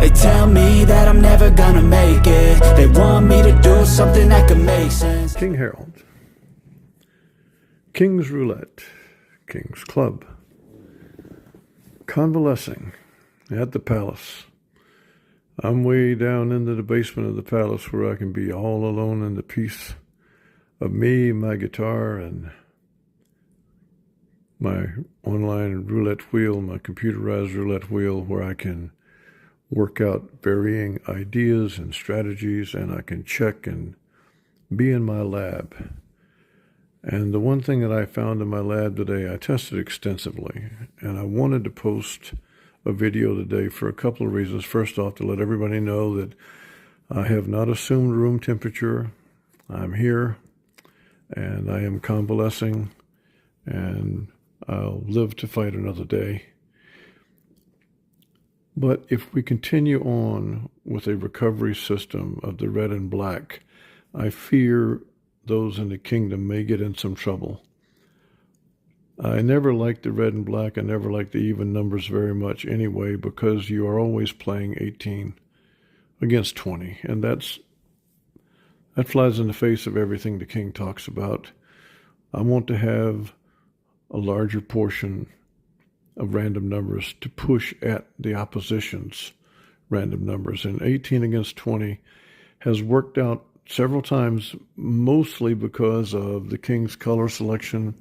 They tell me that I'm never gonna make it. They want me to do something that could make sense. King Harold, King's Roulette, King's Club, convalescing at the palace. I'm way down into the basement of the palace where I can be all alone in the peace of me, my guitar, and my online roulette wheel, my computerized roulette wheel, where I can work out varying ideas and strategies, and I can check and be in my lab. And the one thing that I found in my lab today, I tested extensively, and I wanted to post a video today for a couple of reasons. First off, to let everybody know that I have not assumed room temperature. I'm here, and I am convalescing, and I'll live to fight another day. But if we continue on with a recovery system of the red and black, I fear those in the kingdom may get in some trouble. I never liked the red and black. I never liked the even numbers very much anyway, because you are always playing 18 against 20. And that flies in the face of everything the king talks about. I want to have a larger portion of random numbers to push at the opposition's random numbers. And 18 against 20 has worked out several times, mostly because of the king's color selection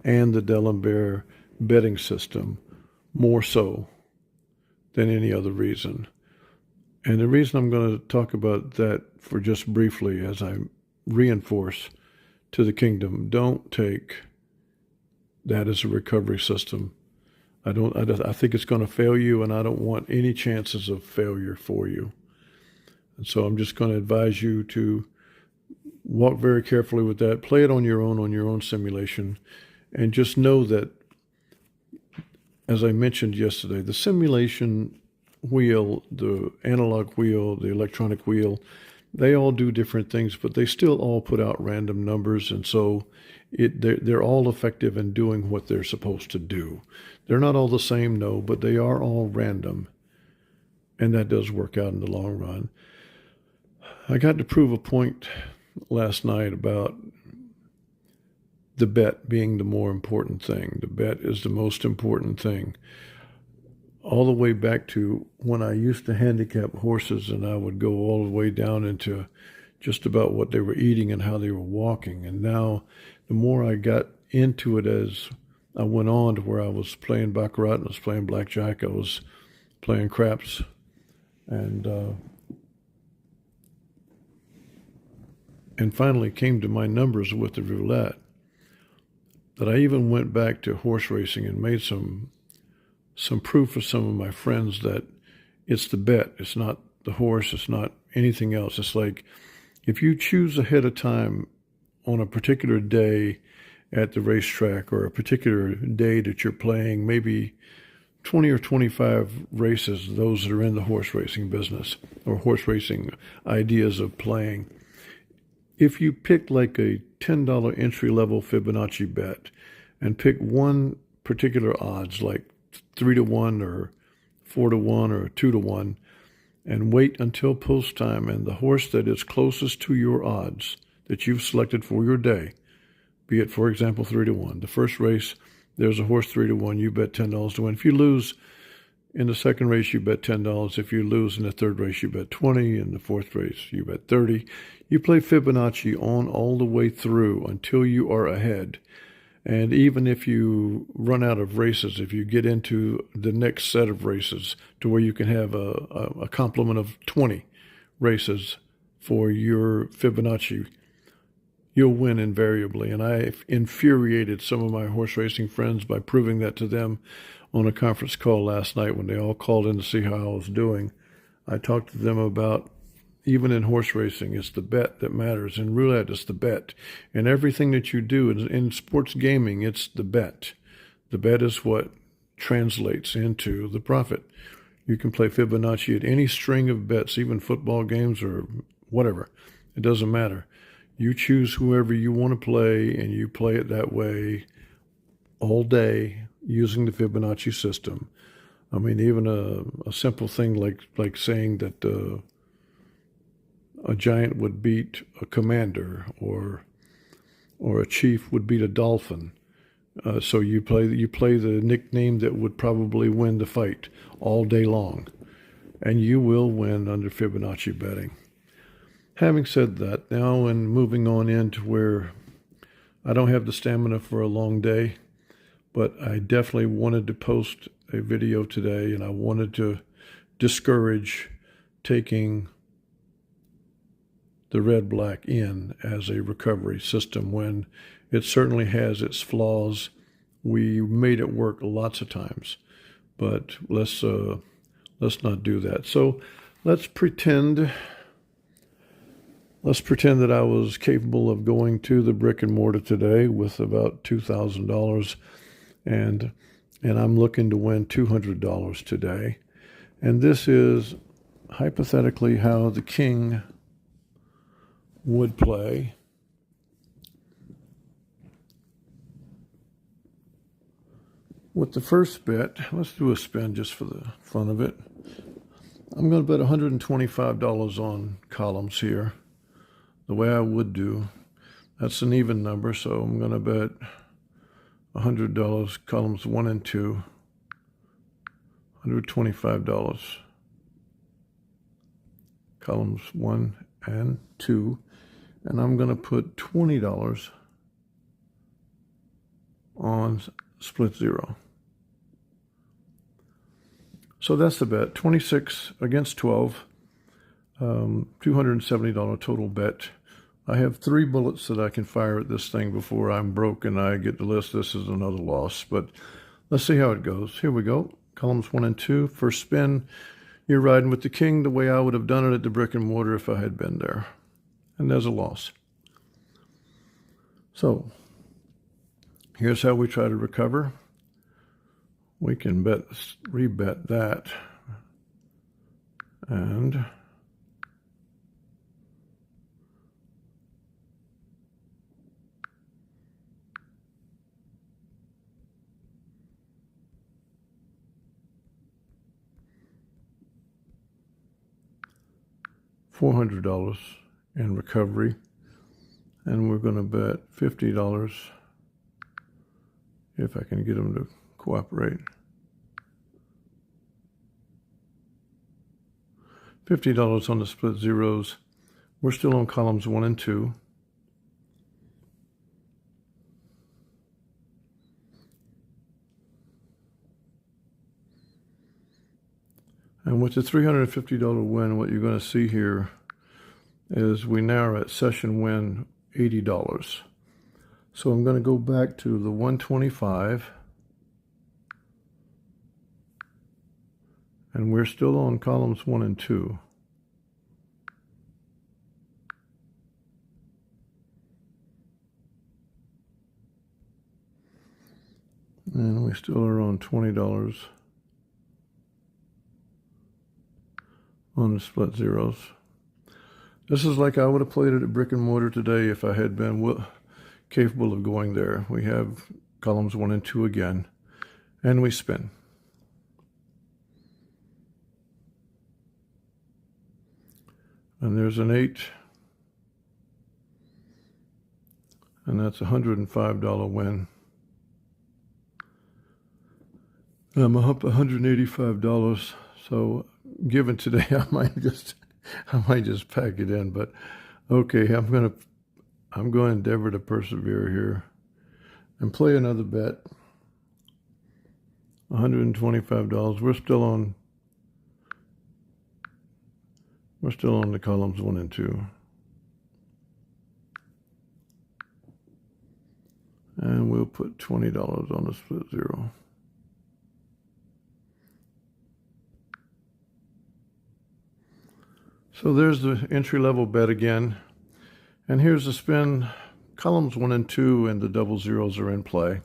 and the D'Alembert betting system, more so than any other reason. And the reason I'm going to talk about that for just briefly, as I reinforce to the kingdom, don't take that as a recovery system. I think it's going to fail you, and I don't want any chances of failure for you. And so I'm just going to advise you to walk very carefully with that. Play it on your own simulation, and just know that, as I mentioned yesterday, the simulation wheel, the analog wheel, the electronic wheel, they all do different things, but they still all put out random numbers, and so they're all effective in doing what they're supposed to do. They're not all the same, no, but they are all random, and that does work out in the long run. I got to prove a point last night about the bet being the more important thing. The bet is the most important thing. All the way back to when I used to handicap horses, and I would go all the way down into just about what they were eating and how they were walking. And now, the more I got into it as I went on, to where I was playing baccarat and I was playing blackjack, I was playing craps, and finally came to my numbers with the roulette, that I even went back to horse racing and made some proof for some of my friends that it's the bet. It's not the horse. It's not anything else. It's like, if you choose ahead of time on a particular day at the racetrack, or a particular day that you're playing, maybe 20 or 25 races, those that are in the horse racing business or horse racing ideas of playing. If you pick like a $10 entry-level Fibonacci bet and pick one particular odds, like 3-1 or 4-1 or 2-1, and wait until post time, and the horse that is closest to your odds that you've selected for your day, be it, for example, 3-1. The first race, there's a horse 3-1, you bet $10 to win. If you lose in the second race, you bet $10. If you lose in the third race, you bet $20. In the fourth race, you bet $30. You play Fibonacci on all the way through until you are ahead. And even if you run out of races, if you get into the next set of races to where you can have a complement of 20 races for your Fibonacci, you'll win invariably. And I infuriated some of my horse racing friends by proving that to them on a conference call last night when they all called in to see how I was doing. I talked to them about, even in horse racing, it's the bet that matters. In roulette, it's the bet. In everything that you do, in sports gaming, it's the bet. The bet is what translates into the profit. You can play Fibonacci at any string of bets, even football games or whatever. It doesn't matter. You choose whoever you want to play, and you play it that way all day using the Fibonacci system I mean, even a simple thing like saying that a giant would beat a commander, or a chief would beat a dolphin. So you play the nickname that would probably win the fight all day long, and you will win under Fibonacci betting. Having said that, now and moving on into where I don't have the stamina for a long day, but I definitely wanted to post a video today, and I wanted to discourage taking the red-black in as a recovery system when it certainly has its flaws. We made it work lots of times, but let's not do that. So let's pretend that I was capable of going to the brick and mortar today with about $2,000, and I'm looking to win $200 today. And this is hypothetically how the king would play. With the first bet, let's do a spin just for the fun of it. I'm going to bet $125 on columns here, the way I would do. That's an even number, so I'm going to bet $100 columns 1 and 2, $125 columns 1 and 2, and I'm going to put $20 on split 0. So that's the bet, 26 against 12, $270 total bet. I have 3 bullets that I can fire at this thing before I'm broke and I get the list. This is another loss, but let's see how it goes. Here we go. Columns 1 and 2. First spin, you're riding with the king the way I would have done it at the brick and mortar if I had been there. And there's a loss. So here's how we try to recover. We can rebet that, and $400 in recovery, and we're going to bet $50 if I can get them to cooperate. $50 on the split zeros. We're still on columns 1 and 2. And with the $350 win, what you're going to see here is we now are at session win $80. So I'm going to go back to the 125. And we're still on columns 1 and 2. And we still are on $20 on the split zeros. This is like I would have played it at brick and mortar today if I had been capable of going there. We have columns 1 and 2 again, and we spin. And there's an 8, and that's a $105 win. I'm up $185. So given today, I might just pack it in. But okay, I'm going to endeavor to persevere here and play another bet. $125. We're still on the columns 1 and 2. And we'll put $20 on the split zero. So there's the entry-level bet again. And here's the spin. Columns 1 and 2 and the double zeros are in play.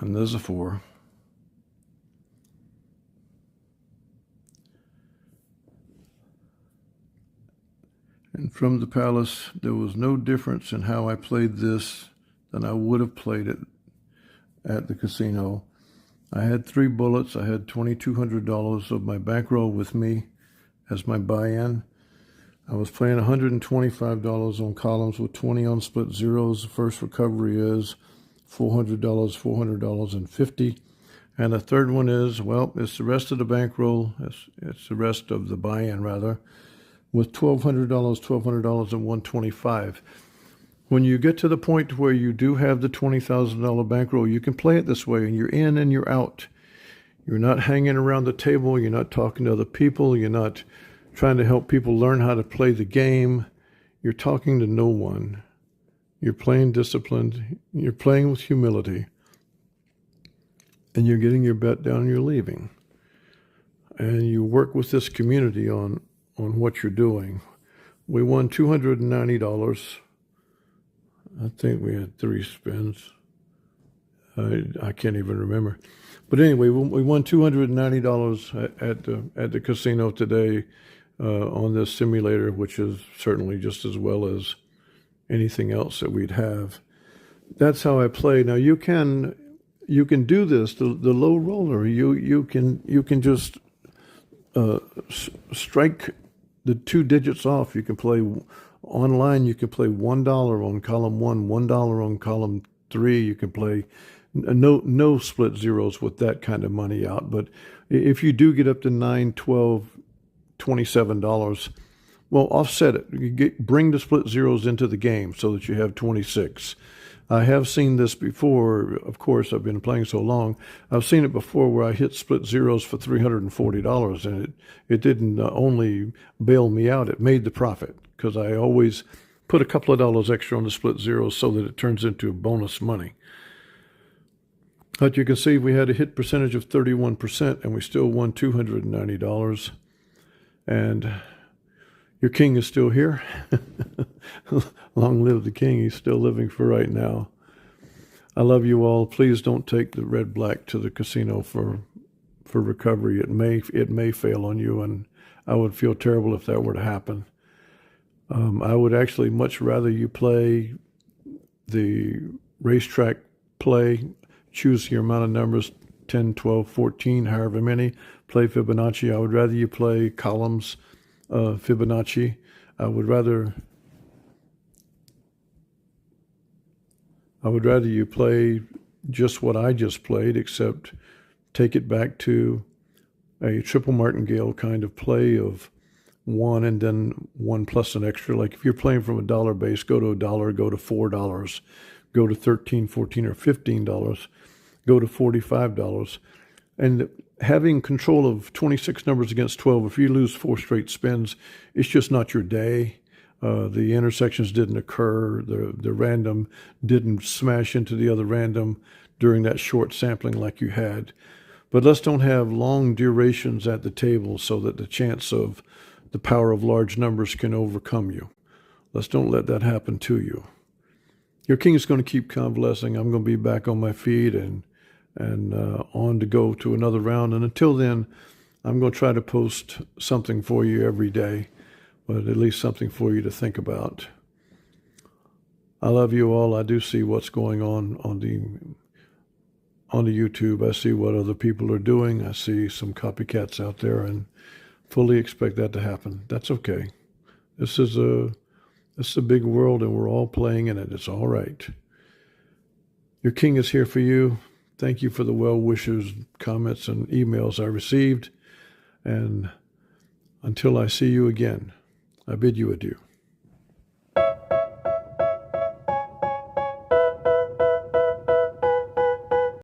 And there's a 4. And from the palace, there was no difference in how I played this than I would have played it at the casino. I had 3 bullets. I had $2,200 of my bankroll with me as my buy-in. I was playing $125 on columns with 20 on split zeros. The first recovery is $400, $400, and 50. And the third one is, well, it's the rest of the bankroll. It's the rest of the buy-in, rather, with $1,200, $1,200, and 125. When you get to the point where you do have the $20,000 bankroll, you can play it this way, and you're in and you're out. You're not hanging around the table. You're not talking to other people. You're not trying to help people learn how to play the game. You're talking to no one. You're playing disciplined. You're playing with humility. And you're getting your bet down and you're leaving. And you work with this community on what you're doing. We won $290. I think we had 3 spins. I can't even remember. But anyway, we won $290 at the casino today on this simulator, which is certainly just as well as anything else that we'd have. That's how I play. Now you can do this. The low roller. You can just strike the 2 digits off. You can play online. You can play $1 on column 1, $1 on column 3. You can play no split zeros with that kind of money out. But if you do get up to $9, $12, $27, well, offset it. Bring the split zeros into the game so that you have 26. I have seen this before. Of course, I've been playing so long. I've seen it before where I hit split zeros for $340, and it didn't only bail me out, it made the profit, because I always put a couple of dollars extra on the split zeros so that it turns into bonus money. But you can see we had a hit percentage of 31%, and we still won $290. And your king is still here. Long live the king. He's still living for right now. I love you all. Please don't take the red black to the casino for recovery. It may fail on you, and I would feel terrible if that were to happen. I would actually much rather you play the racetrack play. Choose your amount of numbers, 10, 12, 14, however many. Play Fibonacci. I would rather you play columns Fibonacci. I would rather you play just what I just played, except take it back to a triple martingale kind of play of 1 and then 1 plus an extra. Like if you're playing from a dollar base, go to $1, go to $4, go to $13, $14, or $15, go to $45. And having control of 26 numbers against 12, if you lose 4 straight spins, it's just not your day. The intersections didn't occur. The random didn't smash into the other random during that short sampling like you had. But let's don't have long durations at the table so that the chance of the power of large numbers can overcome you. Let's don't let that happen to you. Your king is going to keep convalescing. I'm going to be back on my feet and on to go to another round. And until then, I'm going to try to post something for you every day, but at least something for you to think about. I love you all. I do see what's going on the YouTube. I see what other people are doing. I see some copycats out there, and fully expect that to happen. That's okay. This is a big world, and we're all playing in it. It's all right. Your king is here for you. Thank you for the well wishes, comments, and emails I received. And until I see you again, I bid you adieu.